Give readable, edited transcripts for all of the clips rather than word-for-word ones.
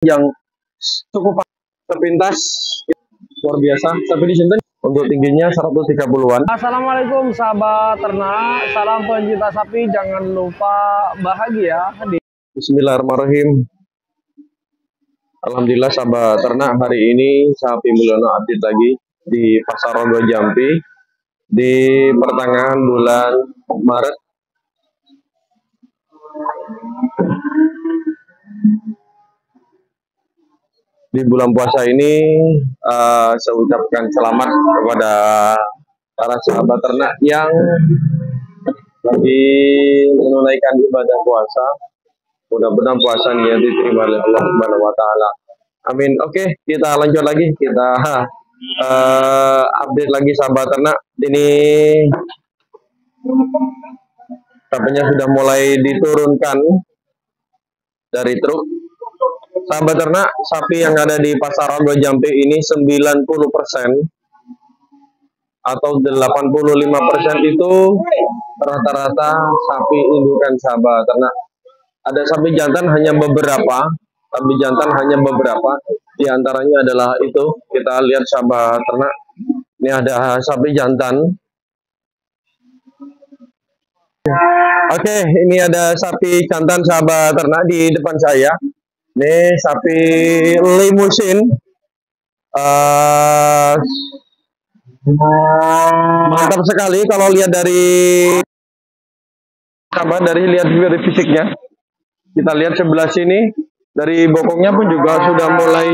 yang cukup sepintas luar biasa, tapi di sini untuk tingginya 130-an. Assalamualaikum sahabat ternak, salam pencinta sapi, jangan lupa bahagia. Bismillahirrahmanirrahim. Alhamdulillah sahabat ternak, hari ini Sapi Mulyono update lagi di Pasar Rogo Jampi di pertengahan bulan Maret. Di bulan puasa ini saya ucapkan selamat kepada para sahabat ternak yang lagi menunaikan ibadah puasa. Mudah-mudahan puasa niat diterima oleh Allah Subhanahu wa taala. Amin. Oke, kita lanjut lagi. Kita update lagi sahabat ternak. Ini sapinya sudah mulai diturunkan dari truk. Sahabat ternak, sapi yang ada di Pasar Rogo Jampi ini 90% atau 85% itu rata-rata sapi indukan sahabat ternak. Ada sapi jantan hanya beberapa, di antaranya adalah itu. Kita lihat sahabat ternak, ini ada sapi jantan. Oke, ini ada sapi jantan sahabat ternak di depan saya. Ini sapi limusin, mantap sekali kalau lihat dari fisiknya. Kita lihat sebelah sini, dari bokongnya pun juga sudah mulai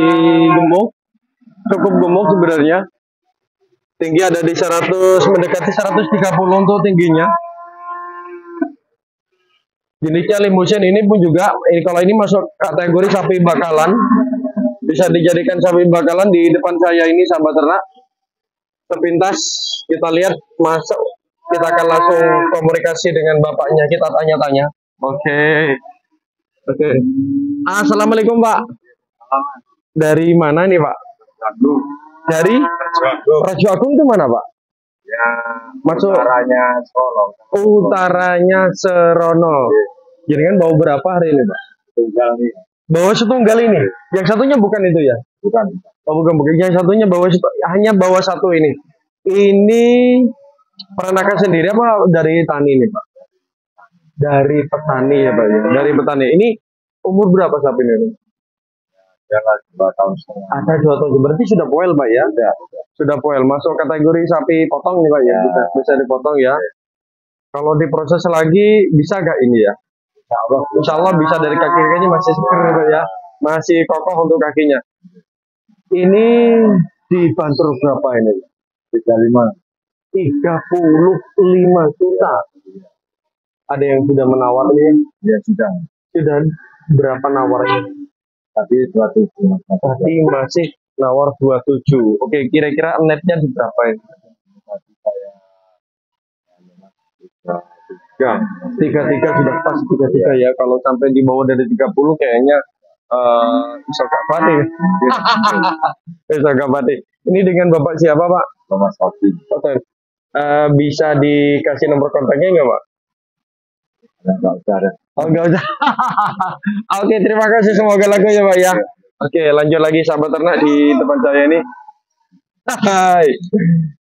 gemuk, cukup gemuk sebenarnya. Tinggi ada di 100, mendekati 130 untuk tingginya. Jenisnya limusin ini pun juga, kalau ini masuk kategori sapi bakalan, bisa dijadikan sapi bakalan. Di depan saya ini sahabat ternak, sepintas kita lihat masuk, kita akan langsung komunikasi dengan bapaknya, kita tanya-tanya. Oke. Assalamualaikum Pak. Dari mana nih Pak? Dari Raja Agung itu mana Pak? Ya, masuk utaranya Solo. Utaranya Serono. Jadi kan bawa berapa hari ini Pak? Tunggal nih. Bawa setunggal ini. Yang satunya bukan itu ya? Bukan. Oh bukan. Yang satunya hanya bawa satu ini. Ini peranakan sendiri apa dari tani ini Pak? Dari petani ya Pak ya. Dari petani. Ini umur berapa sapi ini? Ya, 2 tahun setengah. Ada 2 tahun. Berarti sudah poel Pak ya? Sudah poel. Masuk kategori sapi potong nih Pak ya? Bisa dipotong ya. Kalau diproses lagi bisa gak ini ya? Insya Allah bisa. Dari kaki-kakinya masih seger Pak ya? Masih kokoh untuk kakinya. Ini dibantu berapa ini? 35 juta. Ada yang sudah menawar nih? Ya sudah. Sudah berapa nawarnya? Tadi 27. Tadi masih nawar 27. Oke, kira-kira netnya di berapa ini? Ya, 33 sudah pas 33 ya. Kalau sampai di bawah dari 30 kayaknya bisa gak pati. Ini dengan Bapak siapa Pak? Bapak Sofi. Oke. Bisa dikasih nomor kontaknya nggak Pak? Enggak usah. Oh, nggak usah. Oke, terima kasih, semoga laku ya Pak ya. Oke, lanjut lagi sahabat ternak di depan saya ini. Hai.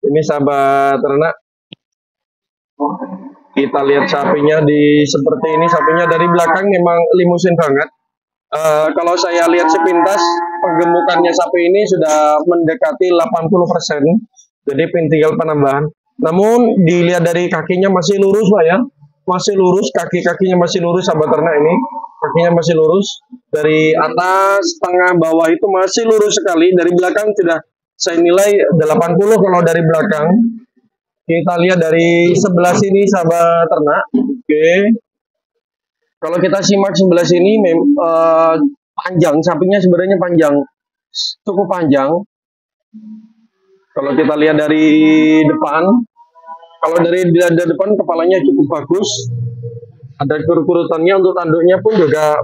Ini sahabat ternak. Kita lihat sapinya seperti ini. Sapinya dari belakang memang limusin banget. Kalau saya lihat sepintas, penggemukannya sapi ini sudah mendekati 80%. Jadi tinggal penambahan. Namun dilihat dari kakinya masih lurus Pak ya. Masih lurus, kaki-kakinya masih lurus sahabat ternak ini. Kakinya masih lurus. Dari atas, tengah, bawah itu masih lurus sekali. Dari belakang sudah saya nilai 80 kalau dari belakang. Kita lihat dari sebelah sini sahabat ternak. Oke. Kalau kita simak sebelah sini panjang, sapinya sebenarnya panjang. Cukup panjang. Kalau kita lihat dari depan, kalau dari depan kepalanya cukup bagus. Ada kurutannya, untuk tanduknya pun juga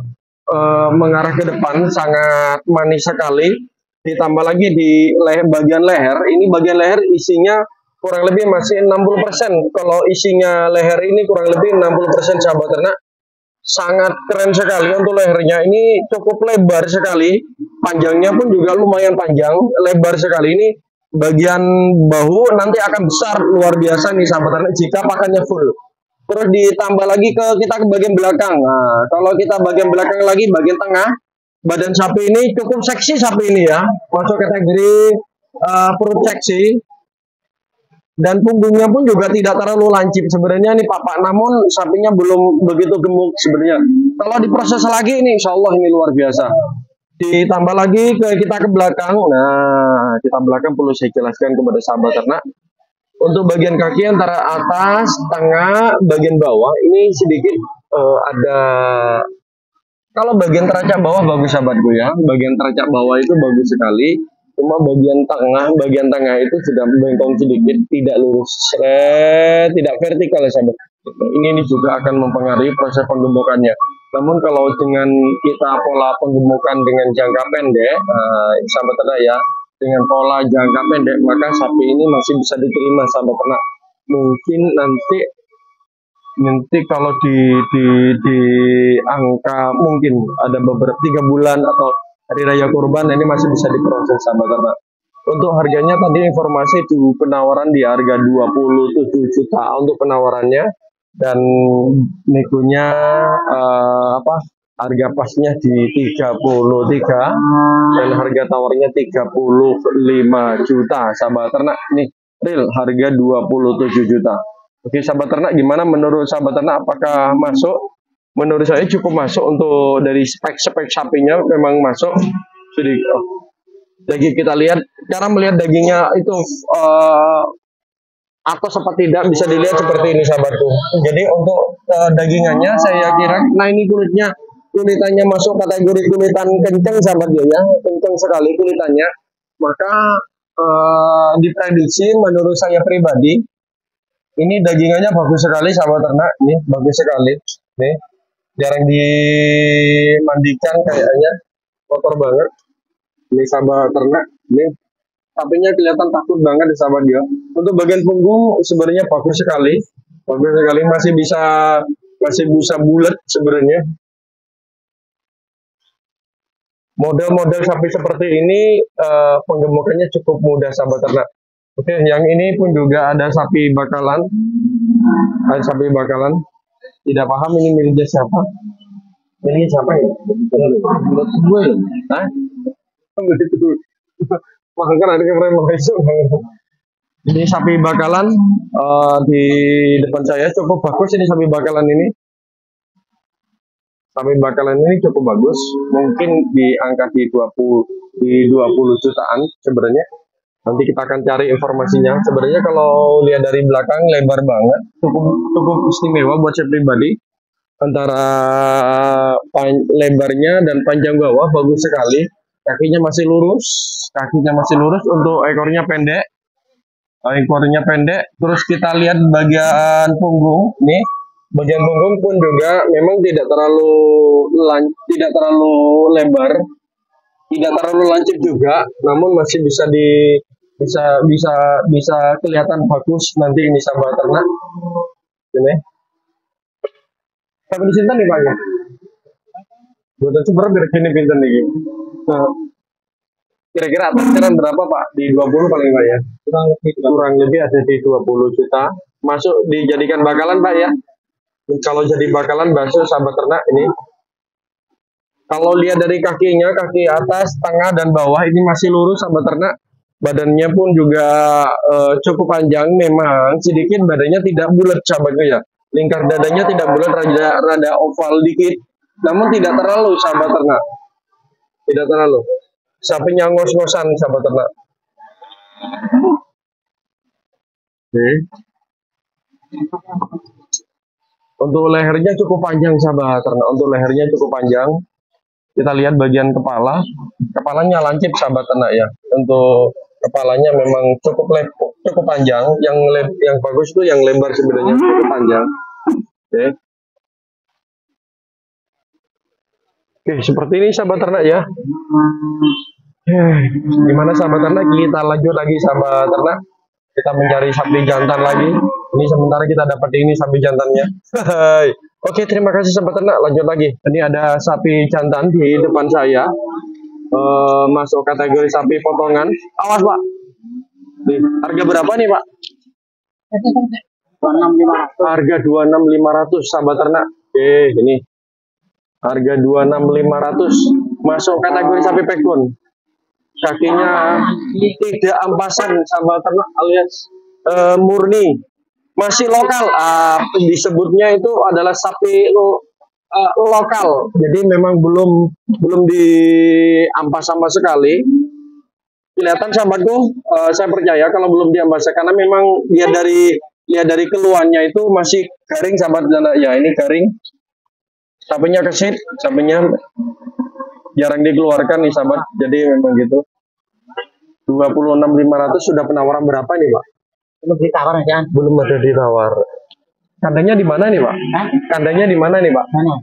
mengarah ke depan, sangat manis sekali. Ditambah lagi di bagian leher, ini bagian leher isinya kurang lebih masih 60%. Kalau isinya leher ini kurang lebih 60% sahabat ternak. sangat keren sekali untuk lehernya. Ini cukup lebar sekali, panjangnya pun juga lumayan panjang, lebar sekali. Ini bagian bahu nanti akan besar luar biasa nih sahabat ternak jika pakannya full. Terus ditambah lagi kita ke bagian belakang. Nah, kalau kita bagian belakang lagi, bagian tengah, badan sapi ini cukup seksi sapi ini ya, masuk kategori perut seksi. Dan punggungnya pun juga tidak terlalu lancip sebenarnya nih Pak, namun sapinya belum begitu gemuk sebenarnya. Kalau diproses lagi ini insya Allah ini luar biasa. Ditambah lagi kita ke belakang. Nah, kita belakang perlu saya jelaskan kepada sahabat ternak. Untuk bagian kaki antara atas, tengah, bagian bawah ini sedikit ada. Kalau bagian teracak bawah bagus sahabatku ya. Bagian teracak bawah itu bagus sekali. Cuma bagian tengah itu sudah bengkong sedikit, tidak lurus, tidak vertikal ya sahabat. Ini juga akan mempengaruhi proses penggemukannya. Namun kalau dengan kita pola penggemukan dengan jangka pendek, sahabat ternak ya, dengan pola jangka pendek, maka sapi ini masih bisa diterima sahabat ternak. Mungkin nanti kalau di angka mungkin ada beberapa 3 bulan atau hari raya kurban ini masih bisa diproses sahabat ternak. Untuk harganya tadi informasi itu penawaran di harga 27 juta untuk penawarannya, dan negonya harga pasnya di 33 dan harga tawarnya 35 juta sahabat ternak. Nih real harga 27 juta. Oke sahabat ternak, gimana menurut sahabat ternak, apakah masuk? Menurut saya cukup masuk untuk dari spek-spek sapinya, memang masuk. Daging kita lihat, cara melihat dagingnya itu atau seperti tidak bisa dilihat seperti ini sahabatku. Jadi untuk dagingannya saya kira, nah ini kulitannya masuk kategori kulitan kencang sahabat ya, kencang sekali kulitannya. Maka diprediksi menurut saya pribadi, ini dagingannya bagus sekali sahabat ternak, ini bagus sekali, nih. Jarang dimandikan kayaknya, kotor banget. Ini sahabat ternak, ini sapinya kelihatan takut banget di sahabat dia. Untuk bagian punggung sebenarnya bagus sekali, masih bisa bulat sebenarnya. Model-model sapi seperti ini penggemukannya cukup mudah sahabat ternak. Oke, yang ini pun juga ada sapi bakalan, Tidak paham ini miliknya siapa? Miliknya siapa ya? Menurut gue, hah? Begitu. Bahkan ada kemarin masuk. Ini sapi bakalan di depan saya cukup bagus ini sapi bakalan ini. Sapi bakalan ini cukup bagus, mungkin di angka di 20 jutaan sebenarnya. Nanti kita akan cari informasinya. Sebenarnya kalau lihat dari belakang lebar banget, cukup istimewa buat saya pribadi. Antara lebarnya dan panjang bawah bagus sekali. Kakinya masih lurus, untuk ekornya pendek. Terus kita lihat bagian punggung, nih. Bagian punggung pun juga memang tidak terlalu lebar, tidak terlalu lancip juga, namun masih bisa kelihatan bagus nanti ini sahabat ternak. Ini. Sampai di sini nih Pak ya. Buat coba biar gini pinter nih. Nah, kira-kira perkiraan berapa Pak? Di 20 paling Pak ya? Kurang lebih ada di 20 juta. Masuk dijadikan bakalan Pak ya. Kalau jadi bakalan bakso sahabat ternak ini. Kalau lihat dari kakinya, kaki atas, tengah dan bawah ini masih lurus sahabat ternak. Badannya pun juga cukup panjang, memang sedikit badannya tidak bulat sahabatnya ya. Lingkar dadanya tidak bulat, rada oval dikit. Namun tidak terlalu sahabat ternak. Tidak terlalu. Sapinya ngos-ngosan sahabat ternak. Oke. Untuk lehernya cukup panjang sahabat ternak. Untuk lehernya cukup panjang. Kita lihat bagian kepala. Kepalanya lancip sahabat ternak ya. Untuk kepalanya memang cukup panjang. Yang bagus itu yang lebar sebenarnya, cukup panjang. Oke. Oke, seperti ini sahabat ternak ya. Gimana sahabat ternak? Kita lanjut lagi sahabat ternak. Kita mencari sapi jantan lagi. Ini sementara kita dapat ini sapi jantannya. Oke, terima kasih sahabat ternak. Lanjut lagi. Ini ada sapi jantan di depan saya. Masuk kategori sapi potongan. Awas Pak. Nih, harga berapa nih Pak? 26.500. Harga 26.500 sahabat ternak. Oke, ini. Harga 26.500. Masuk kategori sapi pekun. Kakinya tidak ampasan sahabat ternak alias murni. Masih lokal. Disebutnya itu adalah sapi lokal. Jadi memang belum diampas sama sekali. Kelihatan sahabatku, saya percaya kalau belum diampas karena memang lihat dari keluarnya itu masih garing sahabat. Ya ini garing. Sapinya kesit, sapinya jarang dikeluarkan nih sahabat. Jadi memang gitu. 26.500 sudah penawaran berapa nih Pak? Belum ditawar kan? Belum ada ditawar. Kandangnya di mana nih Pak? Hah? Kandangnya di mana nih Pak? Mana?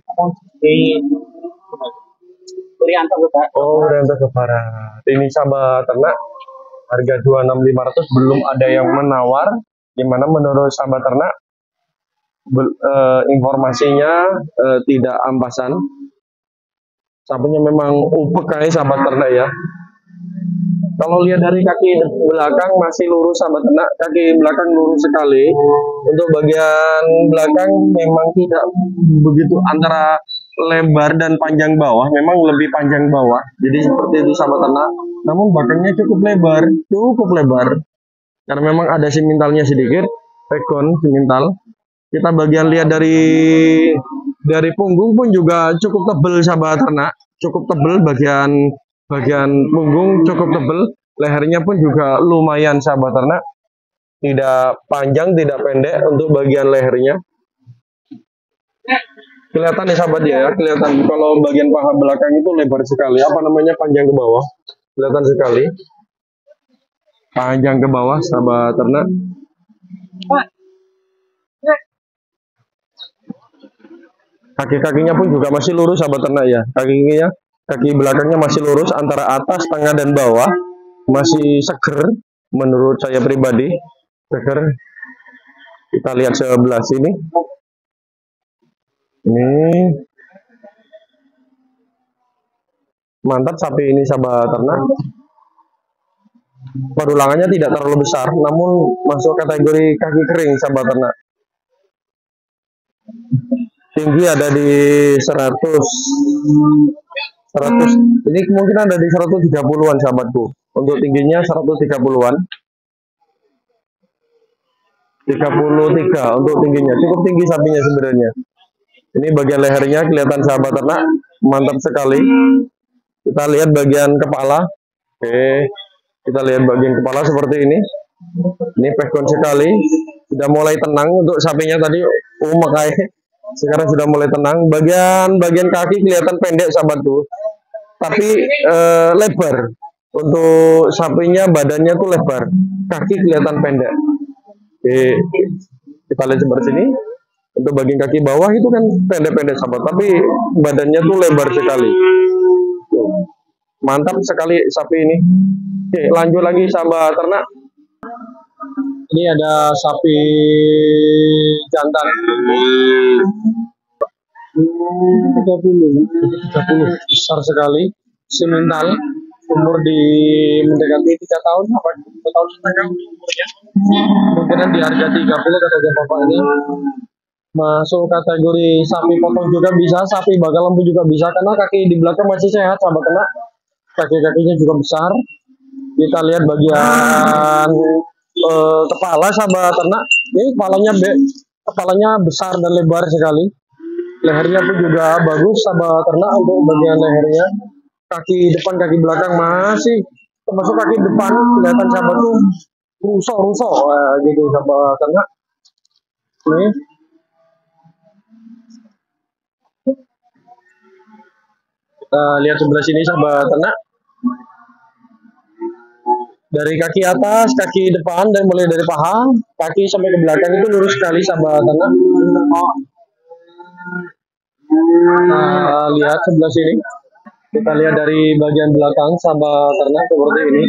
Di Urianto Bapak. Oh, Urianto ke Barat. Ini sahabat ternak. Harga 26.500 belum ada yang menawar. Gimana menurut sahabat ternak? Informasinya tidak ampasan. Sapinya memang upek kayak sahabat ternak ya. Kalau lihat dari kaki belakang masih lurus sahabat ternak, kaki belakang lurus sekali. Untuk bagian belakang memang tidak begitu antara lebar dan panjang bawah, memang lebih panjang bawah. Jadi seperti itu sahabat ternak. Namun belakangnya cukup lebar. Karena memang ada simentalnya sedikit, pekon simental. Kita bagian lihat dari punggung pun juga cukup tebal sahabat ternak, cukup tebal bagian punggung cukup tebal, lehernya pun juga lumayan sahabat ternak, tidak panjang tidak pendek untuk bagian lehernya. Kelihatan nih sahabat ya, kelihatan kalau bagian paha belakang itu lebar sekali, panjang ke bawah, kelihatan sekali panjang ke bawah sahabat ternak. Kaki-kakinya pun juga masih lurus sahabat ternak ya, kaki belakangnya masih lurus antara atas, tengah, dan bawah. Masih seger menurut saya pribadi. Seger. Kita lihat sebelah sini. Ini mantap sapi ini sahabat ternak. Perulangannya tidak terlalu besar, namun masuk kategori kaki kering sahabat ternak. Tinggi ada di 100, ini kemungkinan ada di 130-an sahabatku. Untuk tingginya 130-an. 33 untuk tingginya. Cukup tinggi sapinya sebenarnya. Ini bagian lehernya kelihatan sahabat ternak, mantap sekali. Kita lihat bagian kepala. Oke. Kita lihat bagian kepala seperti ini. Ini pekon sekali. Sudah mulai tenang untuk sapinya tadi umek. Sekarang sudah mulai tenang. Bagian kaki kelihatan pendek sahabatku, tapi lebar. Untuk sapinya badannya tuh lebar, kaki kelihatan pendek. Oke, kita lihat seperti sini. Untuk bagian kaki bawah itu kan pendek-pendek sahabat, tapi badannya tuh lebar sekali. Mantap sekali sapi ini. Oke, lanjut lagi sahabat ternak. Ini ada sapi jantan 30 besar sekali, simental, umur mendekati 3 tahun apa 2 tahun setengah umurnya. Kemungkinan di harga 30 kata bapak ini. Masuk kategori sapi potong juga bisa, sapi bakal lembu juga bisa, karena kaki di belakang masih sehat sahabat ternak. Kaki-kakinya juga besar. Kita lihat bagian kepala sahabat ternak. Ini kepalanya besar dan lebar sekali. Lehernya pun juga bagus sahabat ternak untuk bagian lehernya. Kaki depan, kaki belakang masih, termasuk kaki depan kelihatan sahabat tuh rusok gitu sahabat ternak. Nih. Kita lihat sebelah sini sahabat ternak. Dari kaki atas, kaki depan, dan mulai dari paha, kaki sampai ke belakang itu lurus sekali sahabat ternak. Nah, lihat sebelah sini. Kita lihat dari bagian belakang sahabat ternak seperti ini.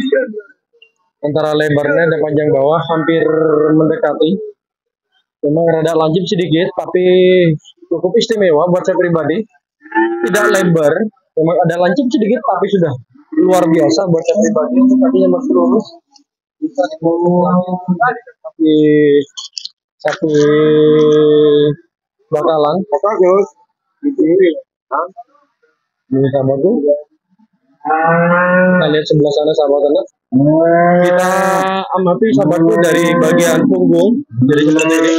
Antara lebarnya dan panjang bawah hampir mendekati. Memang rada lancip sedikit, tapi cukup istimewa buat saya pribadi. Tidak lebar, memang ada lancip sedikit tapi sudah luar biasa buat saya pribadi. Untuk kakinya masih lurus, bisa dibawa tapi sapi bakalan. Oke, Gus. Ini sahabat tuh. Kita lihat sebelah sana sahabat anak. Kita amati sahabatku dari bagian punggung. Jadi seperti ini.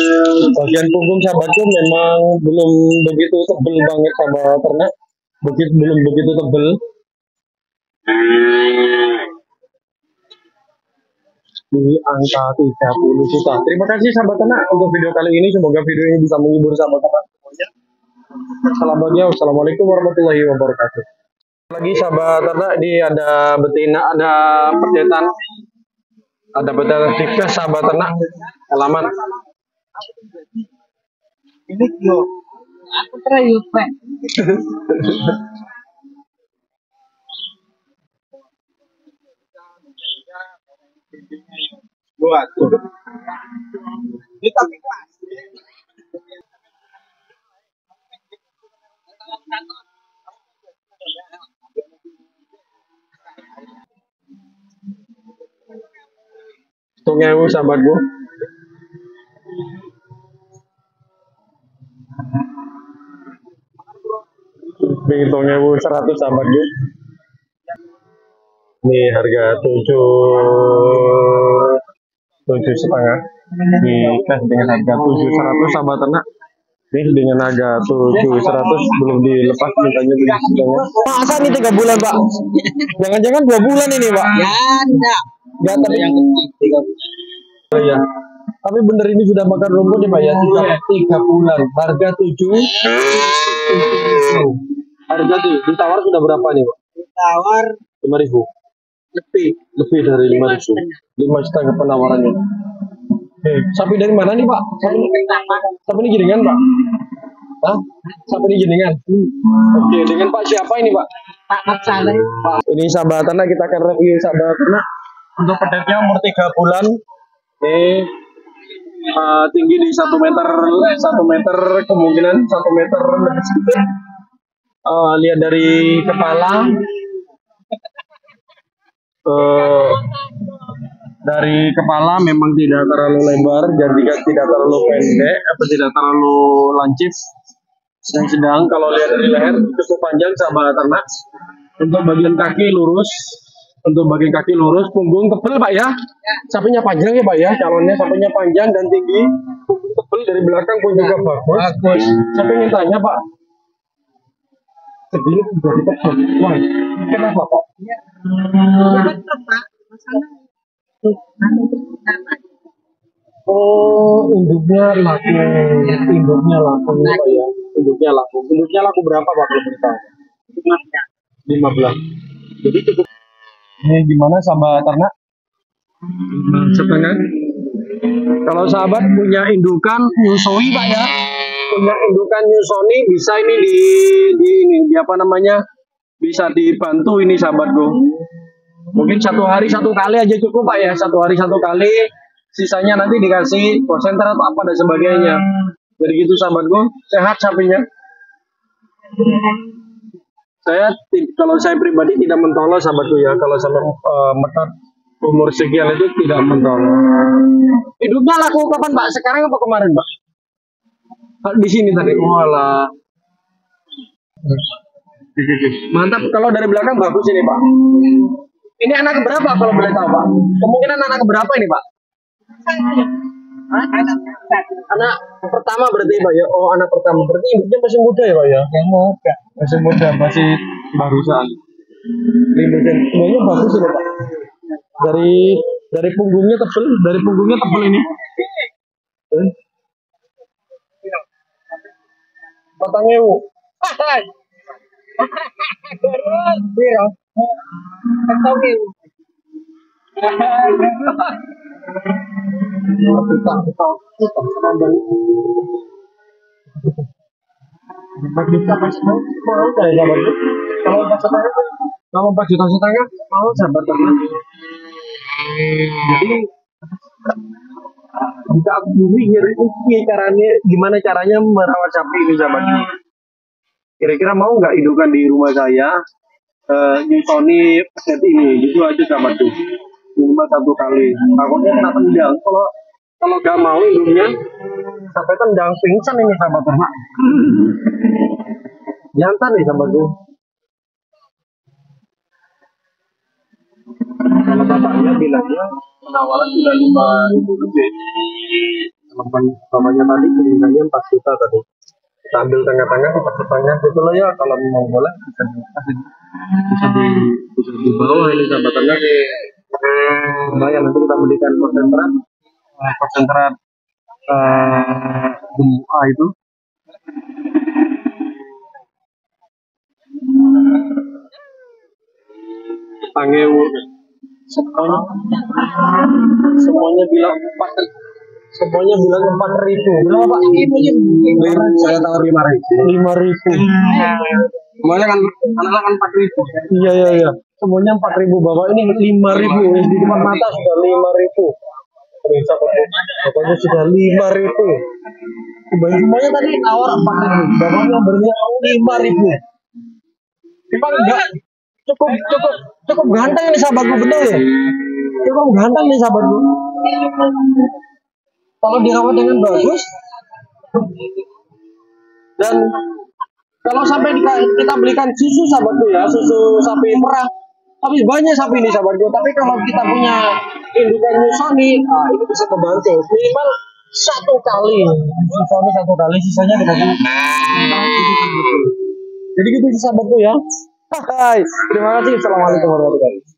Bagian punggung sahabatku memang belum begitu tebel banget sahabat ternak. Belum begitu tebel. Di angka 30 juta. Terima kasih sahabat ternak untuk video kali ini. Semoga video ini bisa menghibur sahabat ternak semuanya. Selamanya, wassalamualaikum warahmatullahi wabarakatuh. Lagi sahabat ternak, di ada betina, ada perjetan, ada betina tiga sahabat ternak, halaman. Ini yo, aku terayu pak. Buat. Ini tapi kelas. Tunggu sahabatku. Hitungnya 100 sahabatku. Ini harga 7,5 dikasih dengan harga 700 sahabat ternak. Ini dengan harga 700 belum dilepas mintanya beli. Masa ini 3 bulan Pak? Jangan-jangan 2 bulan ini Pak? Ya enggak. Enggak, tapi yang penting 3 bulan. Oh iya. Tapi bener ini sudah makan rumput ya Pak ya? 3 bulan. Harga 7. Harga tuh ditawar sudah berapa nih Pak? Ditawar 5.000. Lebih dari 5.000. 5,5 penawarannya. Sapi dari mana nih Pak? Sapi ini giringan Pak? Hah? Sapi ini giringan? Oke, dengan Pak siapa ini Pak? Pak Mat Saleh. Pak, ini sahabat ternak, kita akan review sahabat ternak. Untuk pedetnya umur 3 bulan. Ini tinggi di 1 meter, 1 meter kemungkinan 1 meter lebih sedikit. Lihat dari kepala. Dari kepala memang tidak terlalu lebar dan juga tidak terlalu pendek atau tidak terlalu lancip, sedang kalau lihat dari leher cukup panjang sahabat ternak. Untuk bagian kaki lurus, punggung tebal Pak ya. Sapinya panjang ya Pak ya, calonnya sapinya panjang dan tinggi, punggung tebal dari belakang pun juga bagus. Saya ingin tanya Pak, segini jadi tebal, wah kenapa Pak? Oh, induknya laku Pak ya. Induknya laku berapa Pak kalau boleh tahu? 15. Jadi cukup. Ini gimana sahabat ternak? Setengah. Kalau sahabat punya indukan nyusui Pak ya, punya indukan nyusoni bisa ini di apa namanya? Bisa dibantu ini sahabatku. Mungkin 1 hari 1 kali aja cukup Pak ya, 1 hari 1 kali, sisanya nanti dikasih konsentrat atau apa dan sebagainya. Jadi gitu sahabatku, sehat sapinya. Kalau saya pribadi tidak mentolong sahabatku ya, kalau sampai metat umur sekian itu tidak mentolong. Hidupnya laku kapan Pak? Sekarang apa kemarin Pak? Di sini tadi. Walah. Mantap, kalau dari belakang bagus ini Pak. Ini anak berapa kalau boleh tahu Pak? Kemungkinan anak berapa ini Pak? Anak pertama berarti Pak ya? Oh anak pertama, berarti induknya masih muda ya Pak ya? Masih muda, masih barusan. Semuanya bagus ini Pak. Dari punggungnya tebel ini. Batangnya kalau 4,5 juta mau sahabat ternak. Jadi Jika aku pikir ini gimana caranya merawat sapi ini sahabatku. Kira-kira mau nggak hidupkan di rumah saya nyusoni set ini, gitu aja sahabatku. Minimal 1 kali. Takutnya kena tendang. Kalau nggak mau hidupnya sampai tendang pingsan ini sahabat ternak. Jantan nih sahabatku. Kalau bapaknya bilangnya penawaran sudah 5.000 lebih. Bapaknya tadi bilangnya 4 juta tadi. Kita ambil tengah-tengah 4 jutanya gitu loh ya. Kalau memang boleh bisa di bawah ini sahabatannya. Lumayan nanti kita belikan konsentrat gemuk itu. Tangeu semuanya bilang 4.000. Berapa Pak? Saya tawar 5.000. Semuanya kan anak kan 4.000. Iya. Semuanya 4.000 Bapak, ini 5.000. Di depan mata sudah 5.000. Ternyata pokoknya sudah 5.000. Semuanya tadi tawar 4.000. Bapaknya berinya 5.000. Memang enggak cukup ganteng ini sahabatku, betul ya? Cukup ganteng nih sahabatku. Kalau dirawat dengan bagus dan kalau sampai kita belikan susu sahabatku ya, susu sapi perah, habis banyak sapi ini sahabatku. Tapi kalau kita punya indukan nyusoni, ini bisa membantu minimal 1 kali. Nyusoni 1 kali, sisanya dikasih. Jadi gitu sih sahabatku ya. Hai, terima kasih. Assalamualaikum warahmatullahi wabarakatuh.